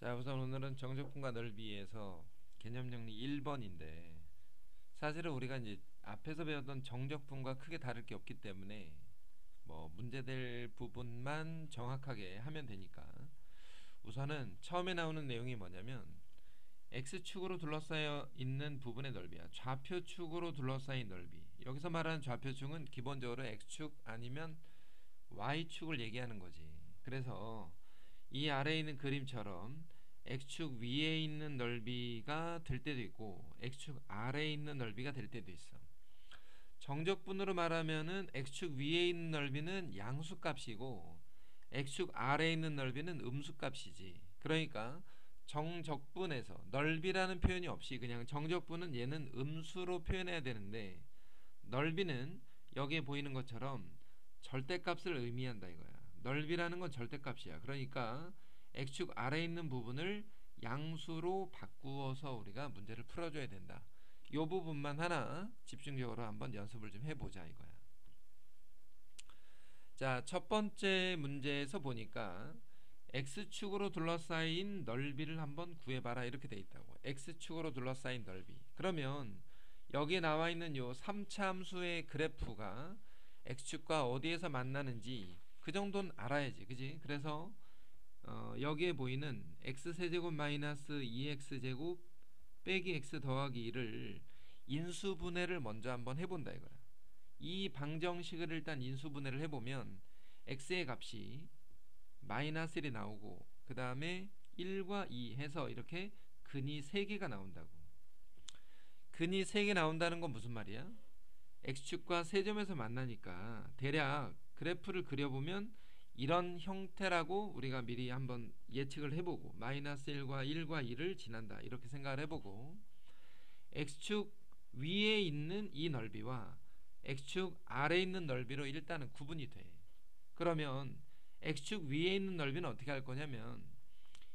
자, 우선 오늘은 정적분과 넓이에서 개념 정리 1번인데, 사실은 우리가 이제 앞에서 배웠던 정적분과 크게 다를 게 없기 때문에 뭐 문제될 부분만 정확하게 하면 되니까, 우선은 처음에 나오는 내용이 뭐냐면 x축으로 둘러싸여 있는 부분의 넓이야. 좌표축으로 둘러싸인 넓이. 여기서 말하는 좌표축은 기본적으로 x축 아니면 y축을 얘기하는 거지. 그래서 이 아래에 있는 그림처럼 x축 위에 있는 넓이가 될 때도 있고 x축 아래에 있는 넓이가 될 때도 있어. 정적분으로 말하면은 x축 위에 있는 넓이는 양수값이고 x축 아래에 있는 넓이는 음수값이지. 그러니까 정적분에서 넓이라는 표현이 없이 그냥 정적분은 얘는 음수로 표현해야 되는데, 넓이는 여기에 보이는 것처럼 절대값을 의미한다 이거야. 넓이라는 건 절대값이야. 그러니까 x축 아래에 있는 부분을 양수로 바꾸어서 우리가 문제를 풀어줘야 된다. 이 부분만 하나 집중적으로 한번 연습을 좀 해보자 이거야. 자, 첫 번째 문제에서 보니까 x축으로 둘러싸인 넓이를 한번 구해봐라 이렇게 돼 있다고. x축으로 둘러싸인 넓이. 그러면 여기에 나와 있는 요 3차 함수의 그래프가 x축과 어디에서 만나는지 그 정도는 알아야지, 그지? 그래서 여기에 보이는 x세제곱 마이너스 2x제곱 빼기 x 더하기 2를 인수분해를 먼저 한번 해본다 이거야. 이 방정식을 일단 인수분해를 해보면 x의 값이 마이너스 1이 나오고 그 다음에 1과 2 해서 이렇게 근이 3개가 나온다고. 근이 3개 나온다는 건 무슨 말이야? x축과 세점에서 만나니까 대략 그래프를 그려보면 이런 형태라고 우리가 미리 한번 예측을 해보고 마이너스 1과 2를 지난다 이렇게 생각을 해보고, x축 위에 있는 이 넓이와 x축 아래에 있는 넓이로 일단은 구분이 돼. 그러면 x축 위에 있는 넓이는 어떻게 할 거냐면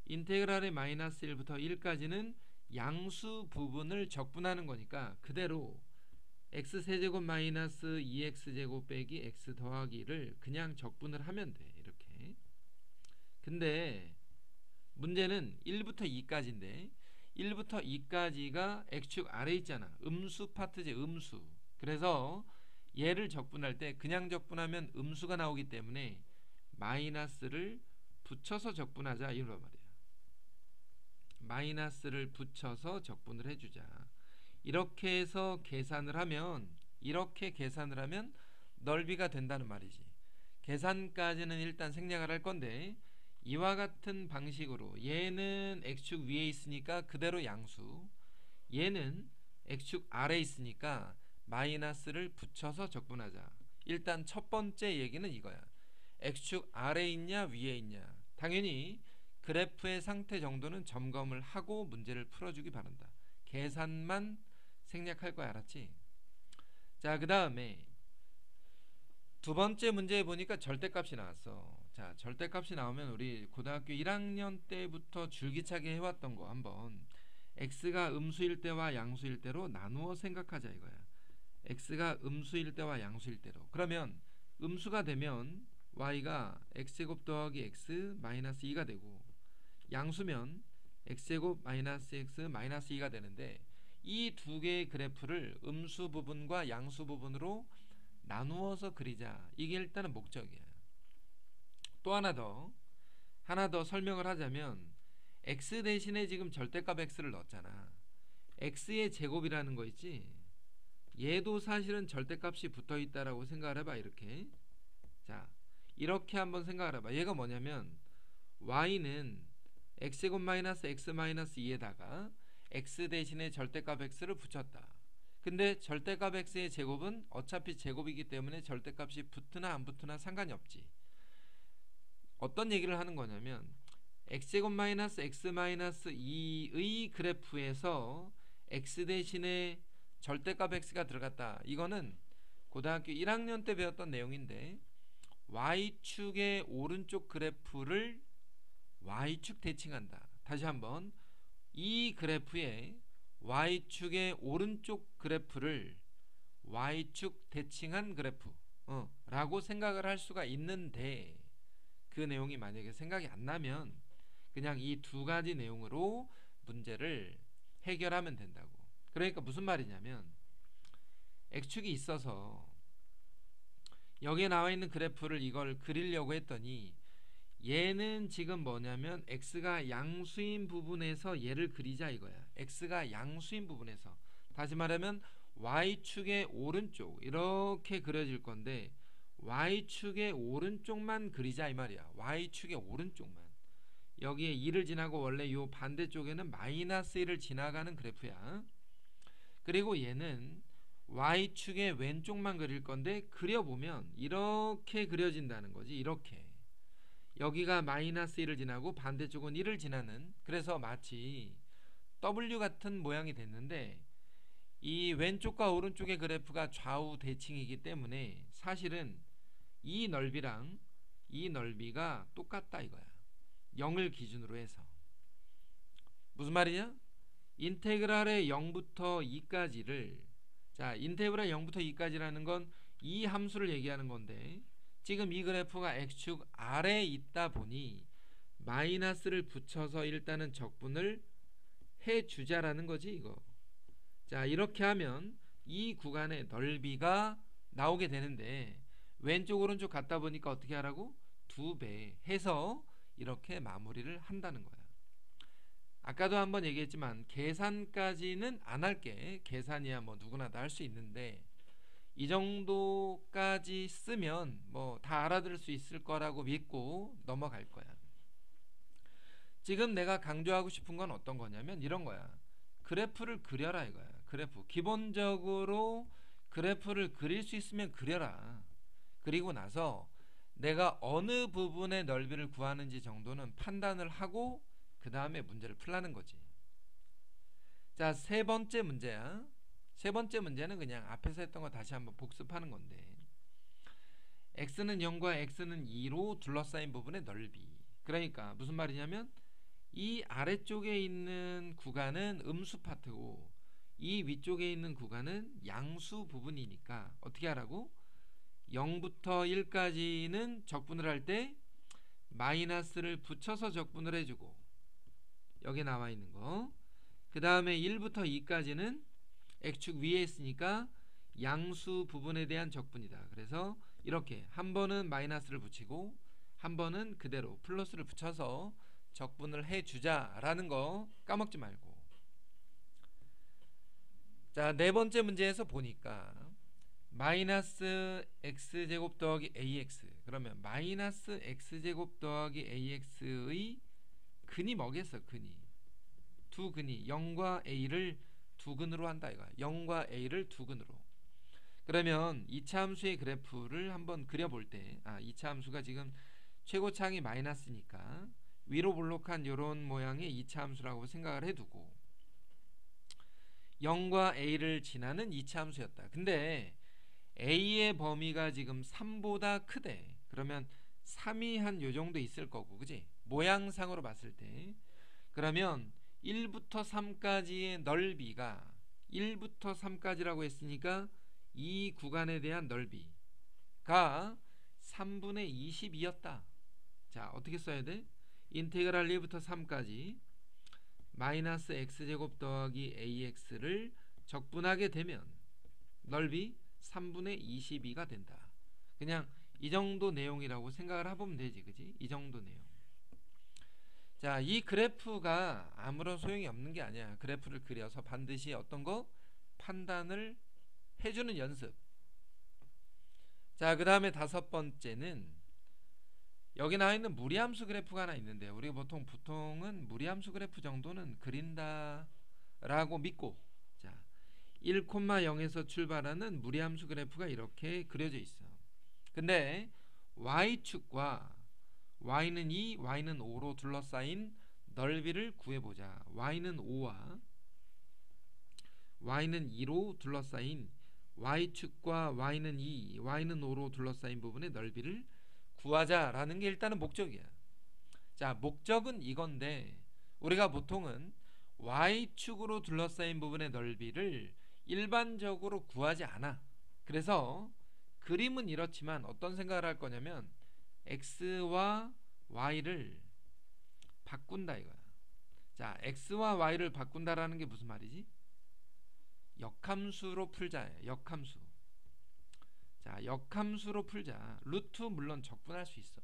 인테그랄의 마이너스 1부터 1까지는 양수 부분을 적분하는 거니까 그대로 x세제곱 마이너스 2x제곱 빼기 x 더하기를 그냥 적분을 하면 돼 이렇게. 근데 문제는 1부터 2까지인데 1부터 2까지가 x축 아래에 있잖아. 음수 파트지, 음수. 그래서 얘를 적분할 때 그냥 적분하면 음수가 나오기 때문에 마이너스를 붙여서 적분하자 이런 말이야. 마이너스를 붙여서 적분을 해주자. 이렇게 계산을 하면 넓이가 된다는 말이지. 계산까지는 일단 생략을 할 건데, 이와 같은 방식으로 얘는 x축 위에 있으니까 그대로 양수, 얘는 x축 아래에 있으니까 마이너스를 붙여서 적분하자. 일단 첫 번째 얘기는 이거야. x축 아래에 있냐 위에 있냐. 당연히 그래프의 상태 정도는 점검을 하고 문제를 풀어주기 바란다. 계산만 생략할 거야, 알았지? 자, 그 다음에 두 번째 문제에 보니까 절대값이 나왔어. 자, 절대값이 나오면 우리 고등학교 1학년 때부터 줄기차게 해왔던 거 한번 x가 음수일 때와 양수일 때로 나누어 생각하자 이거야. x가 음수일 때와 양수일 때로. 그러면 음수가 되면 y가 x제곱 더하기 x 마이너스 2가 되고, 양수면 x제곱 마이너스 x 마이너스 2가 되는데, 이 두 개의 그래프를 음수 부분과 양수 부분으로 나누어서 그리자. 이게 일단은 목적이야. 또 하나 더 설명을 하자면 x 대신에 지금 절대값 x를 넣었잖아. x의 제곱이라는 거 있지? 얘도 사실은 절대값이 붙어있다라고 생각을 해봐 이렇게. 자, 이렇게 한번 생각을 해봐. 얘가 뭐냐면 y는 x제곱 마이너스 x 마이너스 2에다가 x 대신에 절대값 x를 붙였다. 근데 절대값 x의 제곱은 어차피 제곱이기 때문에 절대값이 붙으나 안 붙으나 상관이 없지. 어떤 얘기를 하는 거냐면 x제곱 마이너스 x 마이너스 2의 그래프에서 x 대신에 절대값 x가 들어갔다. 이거는 고등학교 1학년 때 배웠던 내용인데, y축의 오른쪽 그래프를 y축 대칭한다. 다시 한번 이 그래프에 y축의 오른쪽 그래프를 y축 대칭한 그래프 라고 생각을 할 수가 있는데, 그 내용이 만약에 생각이 안 나면 그냥 이 두 가지 내용으로 문제를 해결하면 된다고. 그러니까 무슨 말이냐면 x축이 있어서 여기에 나와 있는 그래프를 이걸 그리려고 했더니 얘는 지금 뭐냐면 x가 양수인 부분에서 얘를 그리자 이거야. x가 양수인 부분에서, 다시 말하면 y축의 오른쪽 이렇게 그려질 건데 y축의 오른쪽만 그리자 이 말이야. y축의 오른쪽만. 여기에 2를 지나고 원래 요 반대쪽에는 마이너스 1을 지나가는 그래프야. 그리고 얘는 y축의 왼쪽만 그릴 건데 그려보면 이렇게 그려진다는 거지. 이렇게 여기가 마이너스 1을 지나고 반대쪽은 1을 지나는, 그래서 마치 W 같은 모양이 됐는데 이 왼쪽과 오른쪽의 그래프가 좌우 대칭이기 때문에 사실은 이 넓이랑 이 넓이가 똑같다 이거야. 0을 기준으로 해서. 무슨 말이냐? 인테그랄의 0부터 2까지를, 자, 인테그랄 0부터 2까지라는 건 이 함수를 얘기하는 건데 지금 이 그래프가 x축 아래에 있다 보니 마이너스를 붙여서 일단은 적분을 해주자라는 거지 이거. 자, 이렇게 하면 이 구간의 넓이가 나오게 되는데 왼쪽 오른쪽 같다 보니까 어떻게 하라고? 2배 해서 이렇게 마무리를 한다는 거야. 아까도 한번 얘기했지만 계산까지는 안 할게. 계산이야 뭐 누구나 다 할 수 있는데 이 정도까지 쓰면 뭐 다 알아들을 수 있을 거라고 믿고 넘어갈 거야. 지금 내가 강조하고 싶은 건 어떤 거냐면 이런 거야. 그래프를 그려라 이거야. 그래프. 기본적으로 그래프를 그릴 수 있으면 그려라. 그리고 나서 내가 어느 부분의 넓이를 구하는지 정도는 판단을 하고 그 다음에 문제를 풀라는 거지. 자, 세 번째 문제야. 세 번째 문제는 그냥 앞에서 했던 거 다시 한번 복습하는 건데 x는 0과 x는 2로 둘러싸인 부분의 넓이. 그러니까 무슨 말이냐면 이 아래쪽에 있는 구간은 음수 파트고 이 위쪽에 있는 구간은 양수 부분이니까 어떻게 하라고? 0부터 1까지는 적분을 할 때 마이너스를 붙여서 적분을 해주고 여기 나와 있는 거, 그 다음에 1부터 2까지는 x축 위에 있으니까 양수 부분에 대한 적분이다. 그래서 이렇게 한 번은 마이너스를 붙이고 한 번은 그대로 플러스를 붙여서 적분을 해주자라는 거 까먹지 말고. 자, 네 번째 문제에서 보니까 마이너스 x제곱 더하기 ax, 그러면 마이너스 x제곱 더하기 ax의 근이 뭐겠어? 근이 두 근이 0과 a를 두 근으로 한다 이거야. 0과 a를 두 근으로. 그러면 2차 함수의 그래프를 한번 그려볼 때, 2차 함수가 지금 최고차항이 마이너스니까 위로 볼록한 이런 모양의 2차 함수라고 생각을 해두고 0과 a를 지나는 2차 함수였다. 근데 a의 범위가 지금 3보다 크대. 그러면 3이 한 요정도 있을 거고, 그지? 모양상으로 봤을 때. 그러면 1부터 3까지의 넓이가 1부터 3까지라고 했으니까 이 구간에 대한 넓이가 3분의 22였다. 자, 어떻게 써야 돼? 인테그랄 1부터 3까지 마이너스 x제곱 더하기 ax를 적분하게 되면 넓이 3분의 22가 된다. 그냥 이 정도 내용이라고 생각을 해보면 되지, 그지? 이 정도 내용. 자, 이 그래프가 아무런 소용이 없는 게 아니야. 그래프를 그려서 반드시 어떤 거? 판단을 해주는 연습. 자, 그 다음에 다섯 번째는 여기 나와 있는 무리함수 그래프가 하나 있는데 우리가 보통은 무리함수 그래프 정도는 그린다라고 믿고, 자, 1,0에서 출발하는 무리함수 그래프가 이렇게 그려져 있어. 근데 y축과 y는 2, y는 5로 둘러싸인 넓이를 구해보자. y는 5와 y는 2로 둘러싸인 y축과 y는 2, y는 5로 둘러싸인 부분의 넓이를 구하자라는 게 일단은 목적이야. 자, 목적은 이건데 우리가 보통은 y축으로 둘러싸인 부분의 넓이를 일반적으로 구하지 않아. 그래서 그림은 이렇지만 어떤 생각을 할 거냐면 x와 y를 바꾼다 이거야. 자, x와 y를 바꾼다라는 게 무슨 말이지? 역함수로 풀자. 역함수. 자, 역함수로 풀자. 루트 물론 적분할 수 있어.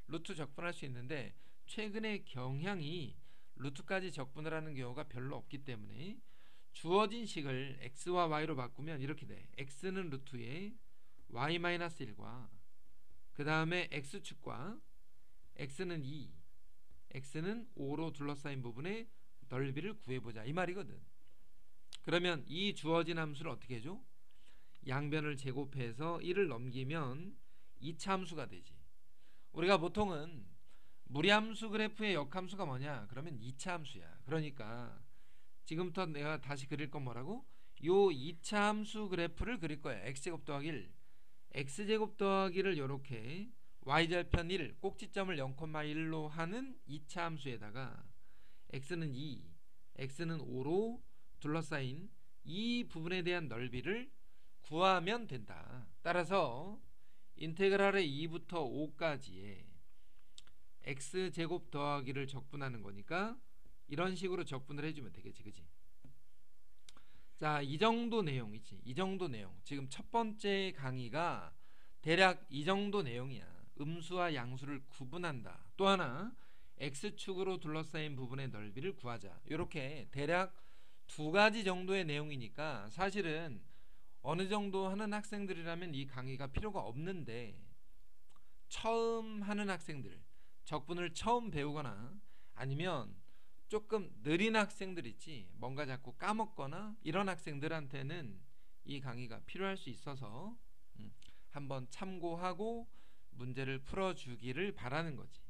루트 적분할 수 있는데 최근에 경향이 루트까지 적분을 하는 경우가 별로 없기 때문에 주어진 식을 x와 y로 바꾸면 이렇게 돼. x는 루트에 y-1과 그 다음에 x축과 x는 2, x는 5로 둘러싸인 부분의 넓이를 구해보자 이 말이거든. 그러면 이 주어진 함수를 어떻게 해줘? 양변을 제곱해서 1을 넘기면 2차 함수가 되지. 우리가 보통은 무리함수 그래프의 역함수가 뭐냐? 그러면 2차 함수야. 그러니까 지금부터 내가 다시 그릴 건 뭐라고? 요 2차 함수 그래프를 그릴 거야. x제곱 더하기 1, x제곱 더하기를 요렇게 y절편 1, 꼭지점을 0,1로 하는 2차 함수에다가 x는 2, x는 5로 둘러싸인 이 부분에 대한 넓이를 구하면 된다. 따라서 인테그랄의 2부터 5까지의 x제곱 더하기를 적분하는 거니까 이런 식으로 적분을 해주면 되겠지, 그치? 자, 이 정도 내용이지. 이 정도 내용. 지금 첫 번째 강의가 대략 이 정도 내용이야. 음수와 양수를 구분한다. 또 하나, x축으로 둘러싸인 부분의 넓이를 구하자. 이렇게 대략 두 가지 정도의 내용이니까 사실은 어느 정도 하는 학생들이라면 이 강의가 필요가 없는데 처음 하는 학생들, 적분을 처음 배우거나 아니면 조금 느린 학생들 있지, 뭔가 자꾸 까먹거나 이런 학생들한테는 이 강의가 필요할 수 있어서 한번 참고하고 문제를 풀어주기를 바라는 거지.